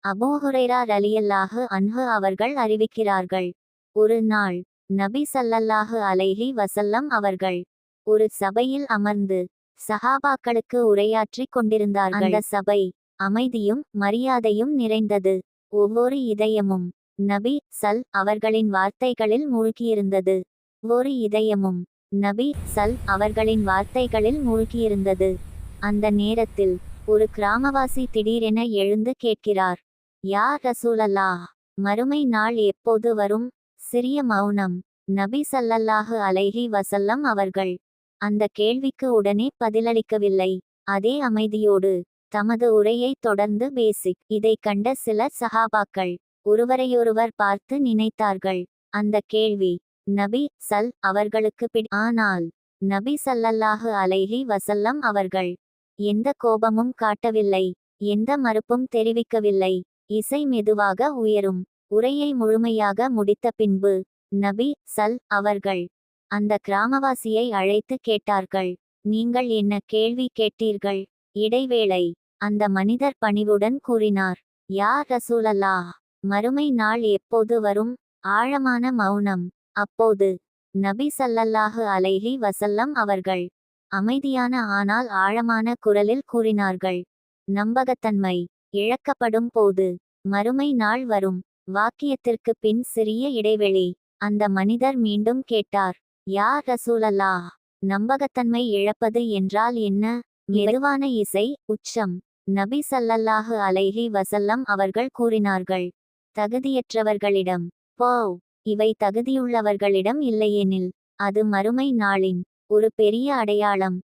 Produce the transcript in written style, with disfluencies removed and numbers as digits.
Abu Hurairah ரலியல்லாஹு அன்ஹு அவர்கள் அறிவிக்கிறார்கள். ஒரு நாள் நபி ஸல்லல்லாஹு அலைஹி வஸல்லம் அவர்கள் ஒரு சபையில் அமர்ந்து சஹாபாக்களுக்கு உரையாற்றிக் கொண்டிருந்தார்கள். அந்த சபை அமைதியும் மரியாதையும் நிறைந்தது. ஒவ்வொரு இதயமும் நபி அவர்களின் வார்த்தைகளில் மூழ்கியிருந்தது. ஒவ்வொரு இதயமும் நபி அவர்களின் வார்த்தைகளில் மூழ்கியிருந்தது. அந்த நேரத்தில் ஒரு கிராமவாசி திடீரென எழுந்து கேட்கிறார், யா ரசூலல்லாஹ், மறுமை நாள் எப்போது வரும்? சிறிய மௌனம். நபி ஸல்லல்லாஹு அலைஹி வஸல்லம் அவர்கள் அந்த கேள்விக்கு உடனே பதிலளிக்கவில்லை. அதே அமைதியோடு தமது உரையை தொடர்ந்து இதை கண்ட சில சஹாபாக்கள் ஒருவரையொருவர் பார்த்து நினைத்தார்கள், அந்த கேள்வி நபி அவர்களுக்கு ஆனால் நபி ஸல்லல்லாஹு அலைஹி வஸல்லம் அவர்கள் எந்த கோபமும் காட்டவில்லை, எந்த மறுப்பும் தெரிவிக்கவில்லை. இசை மெதுவாக உயரும். உரையை முழுமையாக முடித்த பின்பு நபி அவர்கள் அந்த கிராமவாசியை அழைத்து கேட்டார்கள், நீங்கள் என்ன கேள்வி கேட்டீர்கள்? இடைவேளை. அந்த மனிதர் பணிவுடன் கூறினார், யா ரசூலல்லாஹ், மறுமை நாள் எப்போது வரும்? ஆழமான மௌனம். அப்போது நபி ஸல்லல்லாஹு அலைஹி வஸல்லம் அவர்கள் அமைதியான ஆனால் ஆழமான குரலில் கூறினார்கள், நம்பகத்தன்மை இழக்கப்படும் போது மறுமை நாள் வரும். வாக்கியத்திற்கு பின் சிறிய இடைவெளி. அந்த மனிதர் மீண்டும் கேட்டார், யா ரசூலல்லாஹ், நம்பகத்தன்மை இழப்பது என்றால் என்ன? மெதுவான இசை உச்சம். நபி ஸல்லல்லாஹு அலைஹி வஸல்லம் அவர்கள் கூறினார்கள், தகுதியற்றவர்களிடம் போ. இவை தகுதியுள்ளவர்களிடம் இல்லையெனில் அது மறுமை நாளின் ஒரு பெரிய அடையாளம்.